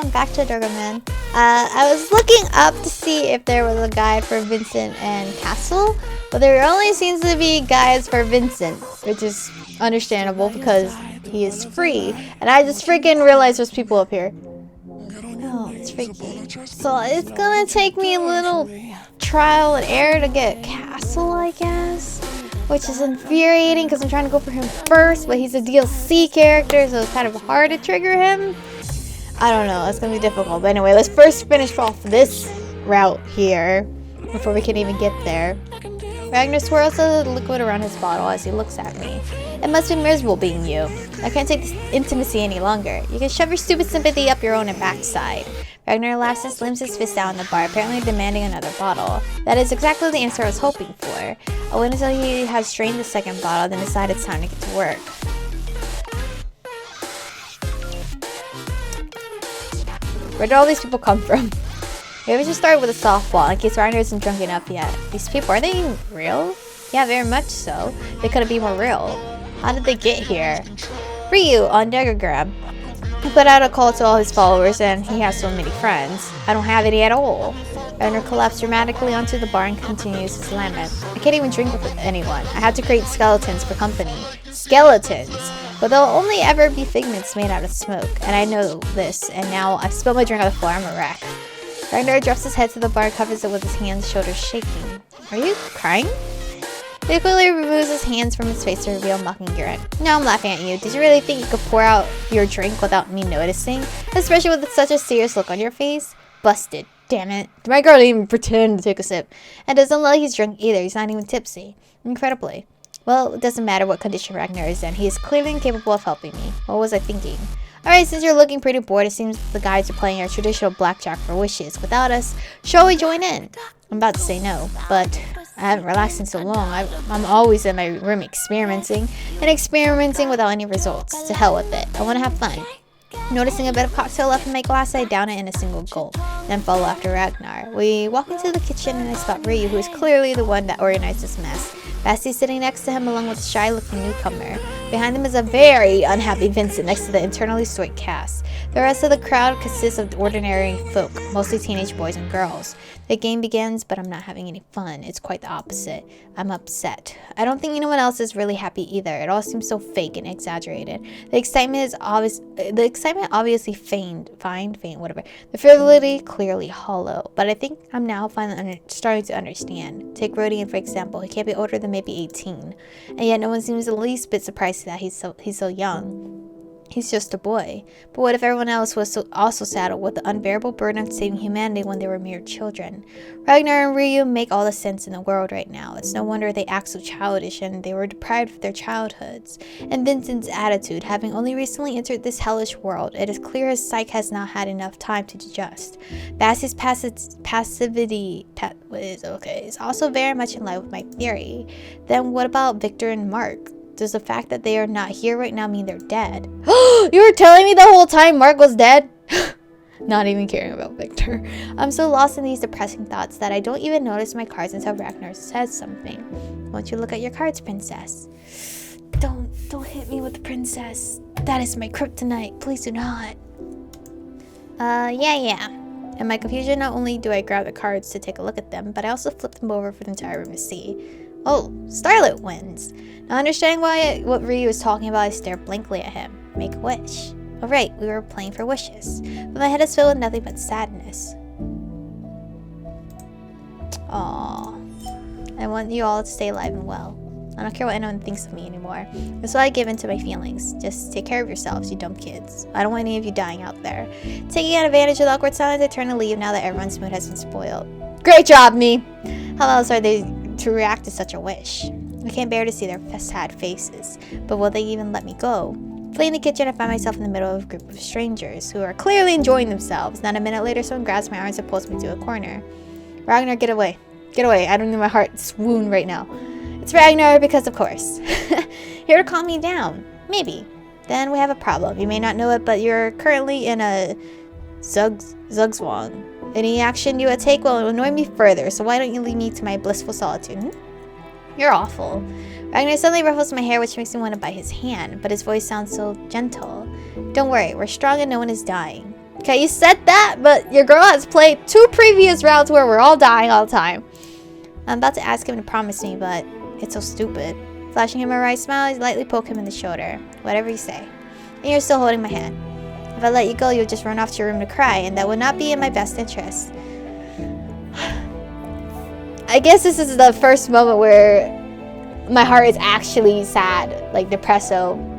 everyone, back to Degraman. I was looking up to see if there was a guide for Vincent and Castle, but there only seems to be guides for Vincent, which is understandable because he is free. And I just freaking realized there's people up here. Oh, it's freaky. So it's gonna take me a little trial and error to get Castle, I guess. Which is infuriating because I'm trying to go for him first, but he's a DLC character, so it's kind of hard to trigger him. I don't know, it's gonna be difficult. But anyway, let's first finish off this route here before we can even get there. Ragnar swirls the liquid around his bottle as he looks at me. It must be miserable being you. I can't take this intimacy any longer. You can shove your stupid sympathy up your own backside. Ragnar laughs and slams his fist out on the bar, apparently demanding another bottle. That is exactly the answer I was hoping for. I wait until he has drained the second bottle, then decide it's time to get to work. Where did all these people come from? Maybe we should start with a softball in case Ragnar isn't drunk enough yet. These people, are they real? Yeah, very much so. They couldn't be more real. How did they get here? Ryu on Degraman. He put out a call to all his followers and he has so many friends. I don't have any at all. Ragnar collapsed dramatically onto the bar and continues his lament. I can't even drink with anyone. I have to create skeletons for company. Skeletons! But they'll only ever be figments made out of smoke. And I know this, and now I've spilled my drink on the floor. I'm a wreck. Ragnar drops his head to the bar and covers it with his hands, shoulders shaking. Are you crying? He quickly removes his hands from his face to reveal a mocking grin. No, I'm laughing at you. Did you really think you could pour out your drink without me noticing? Especially with such a serious look on your face? Busted. Damn it. My girl didn't even pretend to take a sip. And doesn't look like he's drunk either. He's not even tipsy. Incredibly. Well, it doesn't matter what condition Ragnar is in. He is clearly incapable of helping me. What was I thinking? Alright, since you're looking pretty bored, it seems the guys are playing our traditional blackjack for wishes. Without us, shall we join in? I'm about to say no, but I haven't relaxed in so long. I'm always in my room experimenting without any results. To hell with it. I want to have fun. Noticing a bit of cocktail left in my glass, I down it in a single gulp, then follow after Ragnar. We walk into the kitchen and I spot Ryu, who is clearly the one that organized this mess. Bassie's sitting next to him along with a shy-looking newcomer. Behind them is a very unhappy Vincent next to the internally stoic cast. The rest of the crowd consists of ordinary folk, mostly teenage boys and girls. The game begins, but I'm not having any fun. It's quite the opposite. I'm upset. I don't think anyone else is really happy either. It all seems so fake and exaggerated. The excitement obviously feigned, whatever. The frivolity clearly hollow. But I think I'm now finally starting to understand. Take Rodian for example. He can't be older than maybe 18, and yet no one seems the least bit surprised that he's so young. He's just a boy. But what if everyone else was also saddled with the unbearable burden of saving humanity when they were mere children? Ragnar and Ryu make all the sense in the world right now. It's no wonder they act so childish and they were deprived of their childhoods. And Vincent's attitude, having only recently entered this hellish world, it is clear his psyche has not had enough time to adjust. Bassie's passivity is also very much in line with my theory. Then what about Victor and Mark? Does the fact that they are not here right now mean they're dead? You were telling me the whole time Mark was dead? Not even caring about Victor. I'm so lost in these depressing thoughts that I don't even notice my cards until Ragnar says something. Won't you look at your cards, princess? Don't hit me with the princess. That is my kryptonite. Please do not. Yeah. In my confusion, not only do I grab the cards to take a look at them, but I also flip them over for the entire room to see. Oh, Starlet wins. Not understanding what Ryu was talking about, I stare blankly at him. Make a wish. Oh right, we were playing for wishes. But my head is filled with nothing but sadness. Aww. I want you all to stay alive and well. I don't care what anyone thinks of me anymore. That's why I give in to my feelings. Just take care of yourselves, you dumb kids. I don't want any of you dying out there. Taking advantage of the awkward silence, I turn to leave now that everyone's mood has been spoiled. Great job, me! How else are they to react to such a wish? I can't bear to see their sad faces, but will they even let me go? Fleeing the kitchen, I find myself in the middle of a group of strangers who are clearly enjoying themselves. Not a minute later, someone grabs my arms and pulls me to a corner. Ragnar, get away. Get away. I don't need my heart swoon right now. It's Ragnar because of course. Here to calm me down. Maybe. Then we have a problem. You may not know it, but you're currently in a Zugzwang. Any action you would take will annoy me further, so why don't you leave me to my blissful solitude? You're awful. Ragnar suddenly ruffles my hair, which makes me want to bite his hand, but his voice sounds so gentle. Don't worry, we're strong and no one is dying. Okay, you said that, but your girl has played 2 previous rounds where we're all dying all the time. I'm about to ask him to promise me, but it's so stupid. Flashing him a wry smile, I lightly poke him in the shoulder. Whatever you say. And you're still holding my hand. If I let you go, you'll just run off to your room to cry, and that would not be in my best interest. I guess this is the first moment where my heart is actually sad, like depresso,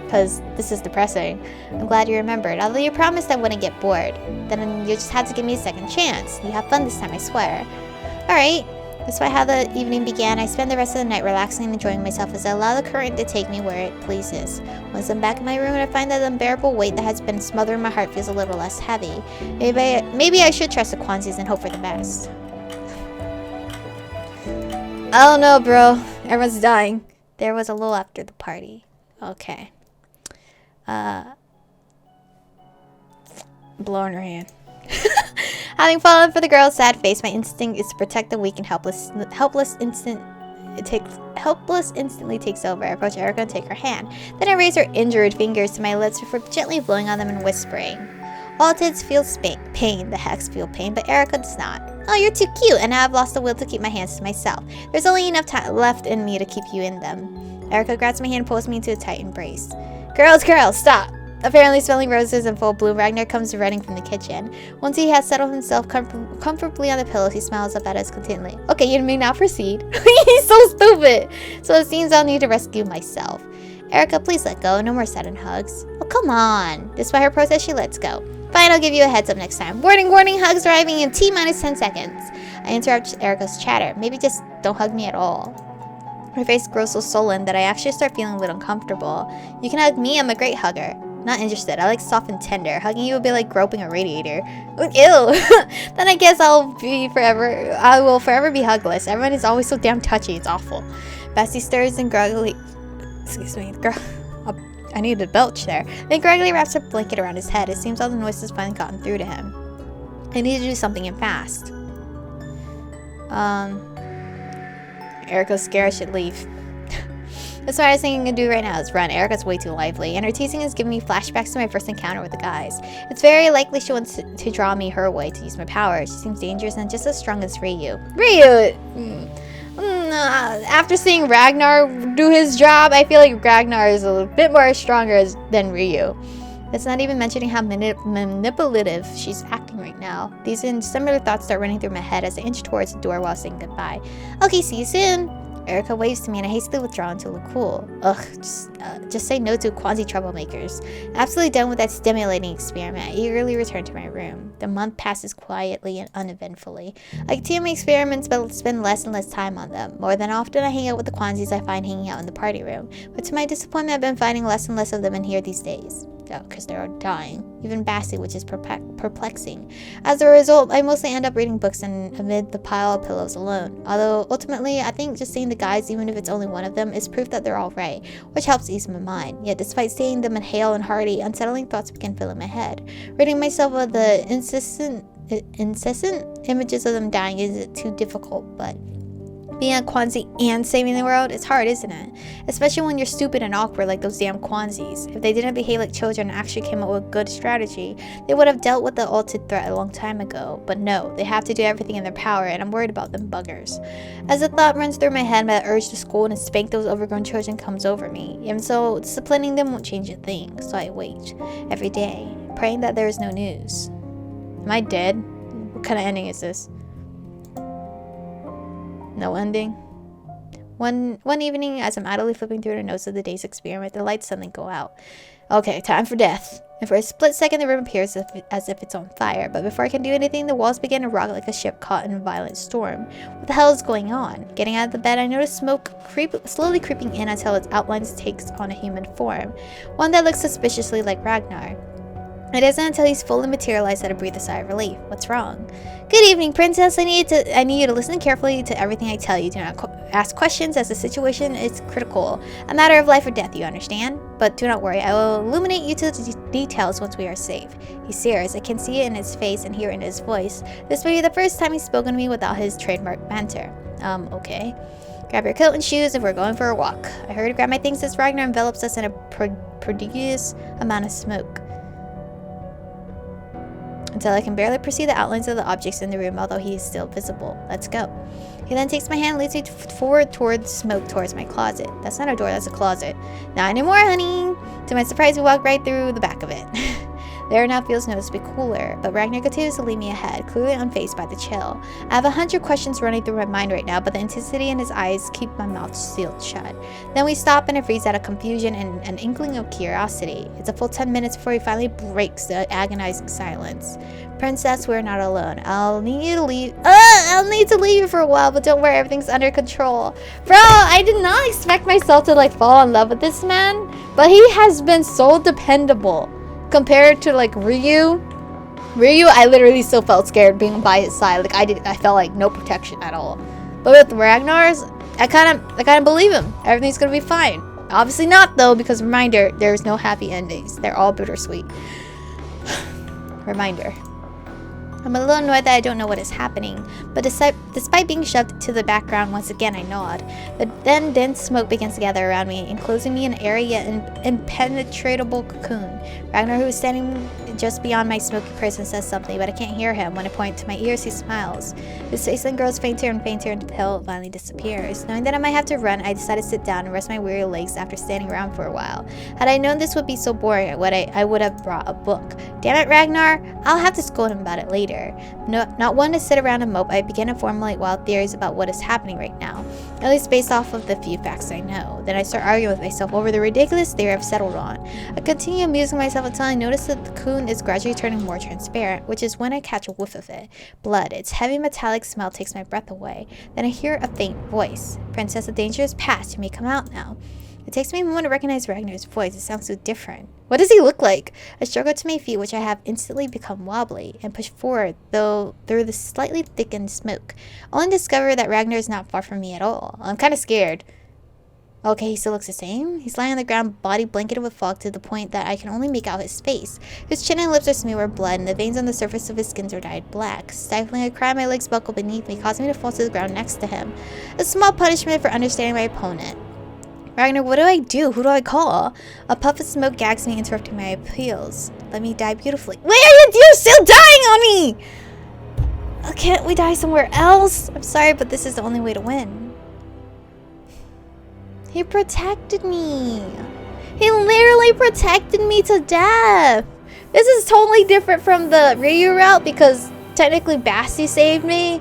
because this is depressing. I'm glad you remembered. Although you promised I wouldn't get bored, then you just had to give me a second chance. You have fun this time, I swear. Alright. Despite how the evening began, I spend the rest of the night relaxing and enjoying myself as I allow the current to take me where it pleases. Once I'm back in my room, I find that the unbearable weight that has been smothering my heart feels a little less heavy. Maybe I should trust the Kwanzis and hope for the best. I don't know, bro. Everyone's dying. There was a lull after the party. Okay. Blowing her hand. Having fallen for the girl's sad face, my instinct is to protect the weak and helpless. Helpless instantly takes over. I approach Erica and take her hand. Then I raise her injured fingers to my lips before gently blowing on them and whispering. Waltons feels pain, the Hex feel pain, but Erica does not. Oh, you're too cute, and now I've lost the will to keep my hands to myself. There's only enough time left in me to keep you in them. Erica grabs my hand and pulls me into a tight embrace. Girls, stop! Apparently smelling roses in full bloom, Ragnar comes running from the kitchen. Once he has settled himself comfortably on the pillows, he smiles up at us contentedly. Okay, you may now proceed. He's so stupid! So it seems I'll need to rescue myself. Erica, please let go. No more sudden hugs. Oh, come on. Despite her protest, she lets go. Fine, I'll give you a heads up next time. Warning, hugs arriving in T-minus 10 seconds. I interrupt Erica's chatter. Maybe just don't hug me at all. Her face grows so sullen that I actually start feeling a little uncomfortable. You can hug me, I'm a great hugger. Not interested. I like soft and tender. Hugging you would be like groping a radiator. Ew. Then I guess I will forever be hugless. Everyone is always so damn touchy. It's awful. Bessie stirs and groggily... Excuse me. I needed to belch there. Then Gregory wraps a blanket around his head. It seems all the noise has finally gotten through to him. I need to do something and fast. Erica's scared I should leave. The smartest thing I can do right now is run. Erica's way too lively, and her teasing is giving me flashbacks to my first encounter with the guys. It's very likely she wants to draw me her way to use my power. She seems dangerous and just as strong as Ryu. After seeing Ragnar do his job, I feel like Ragnar is a bit more stronger than Ryu. That's not even mentioning how manipulative she's acting right now. These and similar thoughts start running through my head as I inch towards the door while saying goodbye. Okay, see you soon. Erica waves to me and I hastily withdraw to look cool. Ugh, just say no to Kwanzi troublemakers. Absolutely done with that stimulating experiment. I eagerly return to my room. The month passes quietly and uneventfully. I continue my experiments but spend less and less time on them. More than often I hang out with the Kwanzis I find hanging out in the party room. But to my disappointment I've been finding less and less of them in here these days. Because they're dying. Even Bassie, which is perplexing. As a result, I mostly end up reading books and amid the pile of pillows alone. Although, ultimately, I think just seeing the guys, even if it's only one of them, is proof that they're all right, which helps ease my mind. Yet, despite seeing them in hale and hearty, unsettling thoughts begin filling my head. Ridding myself of the incessant images of them dying isn't too difficult, but... being a Kwanzi and saving the world, it's hard, isn't it? Especially when you're stupid and awkward like those damn Kwanzis. If they didn't behave like children and actually came up with a good strategy, they would have dealt with the ultimate threat a long time ago. But no, they have to do everything in their power, and I'm worried about them buggers. As the thought runs through my head, my urge to scold and spank those overgrown children comes over me. Even so, disciplining them won't change a thing, so I wait. Every day, praying that there is no news. Am I dead? What kind of ending is this? No ending. One evening, as I'm idly flipping through the notes of the day's experiment, the lights suddenly go out. Okay, time for death. And for a split second, the room appears as if it's on fire. But before I can do anything, the walls begin to rock like a ship caught in a violent storm. What the hell is going on? Getting out of the bed, I notice smoke slowly creeping in until its outlines takes on a human form. One that looks suspiciously like Ragnar. It isn't until he's fully materialized that I breathe a sigh of relief. What's wrong? Good evening, princess. I need you to listen carefully to everything I tell you. Do not ask questions as the situation is critical. A matter of life or death, you understand? But do not worry. I will illuminate you to the details once we are safe. He's serious. I can see it in his face and hear it in his voice. This may be the first time he's spoken to me without his trademark banter. Okay. Grab your coat and shoes if we're going for a walk. I hurry to grab my things as Ragnar envelops us in a prodigious amount of smoke. until I can barely perceive the outlines of the objects in the room, although he is still visible. Let's go. He then takes my hand and leads me forward towards smoke, towards my closet. That's not a door, that's a closet. Not anymore, honey. To my surprise, we walk right through the back of it. The air now feels noticeably cooler, but Ragnar continues to lead me ahead, clearly unfazed by the chill. I have 100 questions running through my mind right now, but the intensity in his eyes keep my mouth sealed shut. Then we stop and I freeze out of confusion and an inkling of curiosity. It's a full 10 minutes before he finally breaks the agonizing silence. Princess, we're not alone. I'll need to leave you for a while, but don't worry, everything's under control. Bro, I did not expect myself to like fall in love with this man, but he has been so dependable. Compared to like Ryu, I literally still felt scared being by his side. Like I felt like no protection at all. But with Ragnar's, I kind of believe him. Everything's gonna be fine. Obviously not though, because reminder, there's no happy endings. They're all bittersweet. Reminder. I'm a little annoyed that I don't know what is happening, but despite being shoved to the background once again, I nod. But then dense smoke begins to gather around me, enclosing me in an area yet impenetrable cocoon. Ragnar, who is standing just beyond my smoky person, says something, but I can't hear him. When I point to my ears, he smiles. His face then grows fainter and fainter until it finally disappears. Knowing that I might have to run, I decide to sit down and rest my weary legs after standing around for a while. Had I known this would be so boring, I would have brought a book. Damn it, Ragnar! I'll have to scold him about it later. Not one to sit around and mope, I begin to formulate wild theories about what is happening right now, at least based off of the few facts I know. Then I start arguing with myself over the ridiculous theory I've settled on. I continue amusing myself until I notice that the cocoon is gradually turning more transparent, which is when I catch a whiff of it. Blood. Its heavy metallic smell takes my breath away. Then I hear a faint voice. Princess, the danger is past. You may come out now. It takes me a moment to recognize Ragnar's voice. It sounds so different. What does he look like? I struggle to my feet, which I have instantly become wobbly, and push forward, though through the slightly thickened smoke. Only to discover that Ragnar is not far from me at all. I'm kind of scared. Okay, he still looks the same. He's lying on the ground, body blanketed with fog to the point that I can only make out his face. His chin and lips are smeared with blood, and the veins on the surface of his skin are dyed black. Stifling a cry, my legs buckle beneath me, causing me to fall to the ground next to him. A small punishment for understanding my opponent. Ragnar, what do I do? Who do I call? A puff of smoke gags me, interrupting my appeals. Let me die beautifully. Wait, you're still dying on me! Can't we die somewhere else? I'm sorry, but this is the only way to win. He protected me. He literally protected me to death. This is totally different from the Ryu route because technically Basti saved me,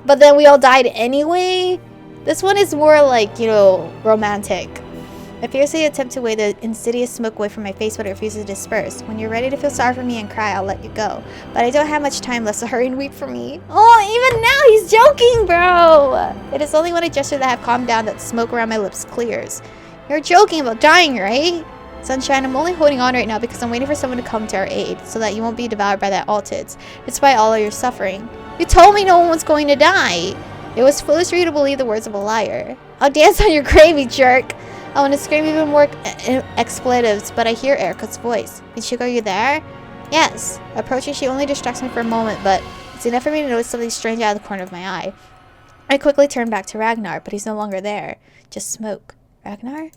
but then we all died anyway. This one is more like, you know, romantic. I fiercely attempt to wave the insidious smoke away from my face, but it refuses to disperse. When you're ready to feel sorry for me and cry, I'll let you go. But I don't have much time left, so hurry and weep for me. Oh, even now he's joking, bro! It is only when I gesture that I have calmed down that the smoke around my lips clears. You're joking about dying, right? Sunshine, I'm only holding on right now because I'm waiting for someone to come to our aid, so that you won't be devoured by that Altids, despite all of your suffering. You told me no one was going to die! It was foolish for you to believe the words of a liar. I'll dance on your grave, you jerk! I want to scream even more expletives, but I hear Erica's voice. Michiko, are you there? Yes. Approaching, she only distracts me for a moment, but it's enough for me to notice something strange out of the corner of my eye. I quickly turn back to Ragnar, but he's no longer there. Just smoke. Ragnar?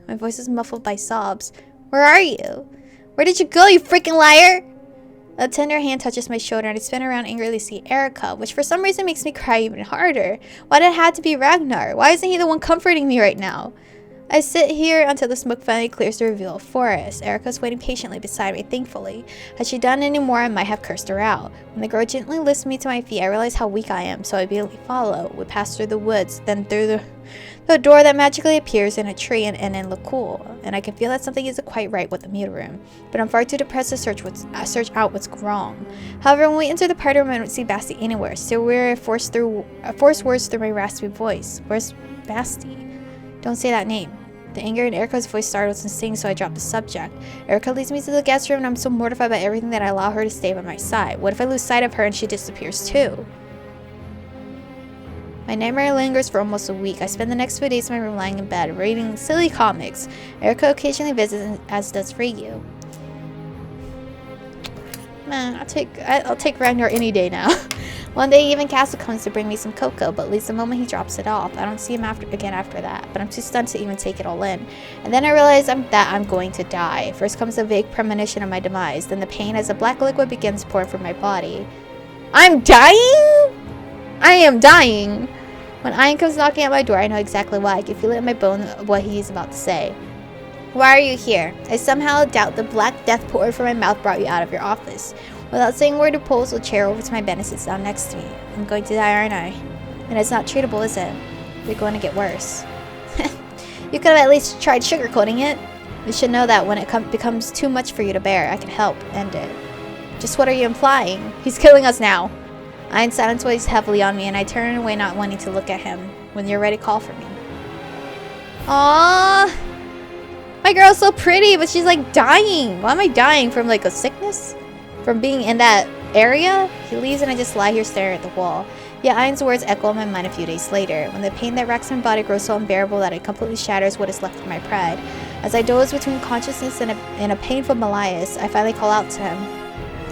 My voice is muffled by sobs. Where are you? Where did you go, you freaking liar? A tender hand touches my shoulder and I spin around angrily to see Erica, which for some reason makes me cry even harder. Why did it have to be Ragnar? Why isn't he the one comforting me right now? I sit here until the smoke finally clears to reveal a forest. Erica's waiting patiently beside me, thankfully. Had she done any more, I might have cursed her out. When the girl gently lifts me to my feet, I realize how weak I am, so I immediately follow. We pass through the woods, then through the door that magically appears in a tree and in the cool. And I can feel that something isn't quite right with the meter room. But I'm far too depressed to search out what's wrong. However, when we enter the party room, I don't see Basti anywhere. So we're forced words through my raspy voice. Where's Basti? Don't say that name. The anger in Erica's voice startles and stings, so I drop the subject. Erica leads me to the guest room, and I'm so mortified by everything that I allow her to stay by my side. What if I lose sight of her and she disappears too? My nightmare lingers for almost a week. I spend the next few days in my room lying in bed, reading silly comics. Erica occasionally visits, as does Ryu. Man, I'll take Ragnar any day now. One day even Castle comes to bring me some cocoa, but leaves the moment he drops it off. I don't see him again after that, but I'm too stunned to even take it all in. And then I realize that I'm going to die. First comes a vague premonition of my demise, then the pain as a black liquid begins pouring from my body. I'm dying? I am dying. When Ian comes knocking at my door, I know exactly why. I can feel it in my bone what he's about to say. Why are you here? I somehow doubt the black death pouring from my mouth brought you out of your office. Without saying a word, he pulls a chair over to my bed and sits down next to me. I'm going to die, aren't I? And it's not treatable, is it? You're going to get worse. You could have at least tried sugarcoating it. You should know that when it becomes too much for you to bear, I can help end it. Just what are you implying? He's killing us now. Ian silence weighs heavily on me, and I turn away, not wanting to look at him. When you're ready, call for me. Aww. My girl's so pretty, but she's like dying. Why am I dying? From like a sickness? From being in that area? He leaves and I just lie here staring at the wall. Yet Ian's words echo in my mind a few days later, when the pain that racks my body grows so unbearable that it completely shatters what is left of my pride. As I doze between consciousness and a painful malaise, I finally call out to him.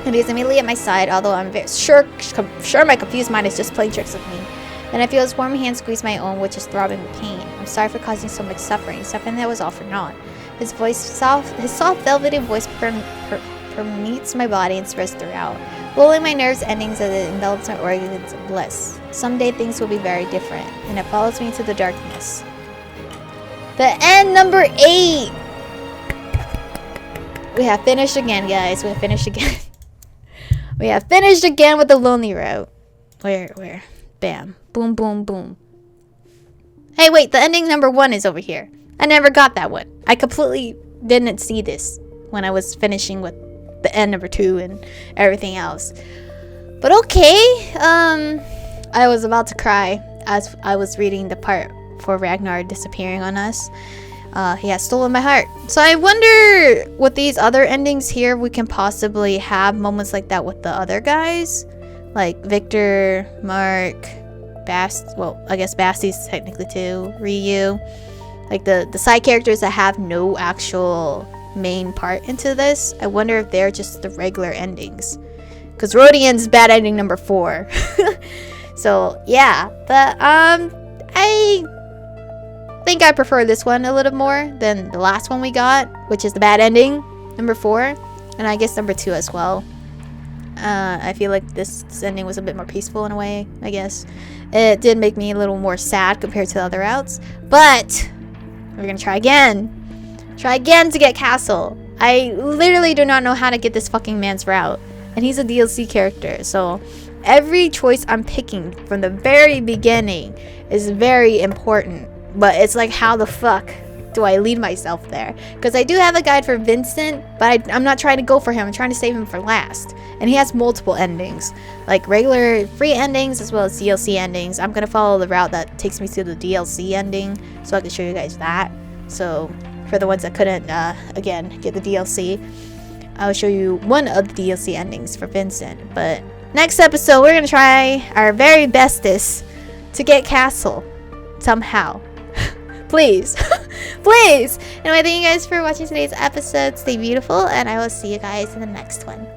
And he's immediately at my side, although I'm very sure my confused mind is just playing tricks with me. Then I feel his warm hand squeeze my own, which is throbbing with pain. I'm sorry for causing so much suffering that was all for naught. His soft velvety voice permeates my body and spreads throughout, lulling my nerves endings as it envelops my organs in bliss. Someday things will be very different, and it follows me into the darkness. The end, number 8! We have finished again, guys. We have finished again. We have finished again with the lonely route. Where? Bam. Boom, boom, boom. Hey, wait, the ending number 1 is over here. I never got that one. I completely didn't see this when I was finishing with the end number 2 and everything else. But okay. I was about to cry as I was reading the part for Ragnar disappearing on us. He has stolen my heart. So I wonder with these other endings here, we can possibly have moments like that with the other guys. Like Victor, Mark, I guess Basti's technically too, Ryu. Like the side characters that have no actual main part into this. I wonder if they're just the regular endings. Because Rodian's bad ending number 4. So yeah, but I think I prefer this one a little more than the last one we got, which is the bad ending number 4, and I guess number 2 as well. I feel like this ending was a bit more peaceful in a way, I guess. It did make me a little more sad compared to the other routes, but we're gonna try again. Try again to get Castle. I literally do not know how to get this fucking man's route, and he's a DLC character, so every choice I'm picking from the very beginning is very important. But it's like, how the fuck do I lead myself there? Because I do have a guide for Vincent, but I'm not trying to go for him. I'm trying to save him for last. And he has multiple endings, like regular free endings as well as DLC endings. I'm going to follow the route that takes me to the DLC ending so I can show you guys that. So for the ones that couldn't, again, get the DLC, I'll show you one of the DLC endings for Vincent. But next episode, we're going to try our very bestest to get Castle somehow. Please. Please. Anyway, thank you guys for watching today's episode. Stay beautiful, and I will see you guys in the next one.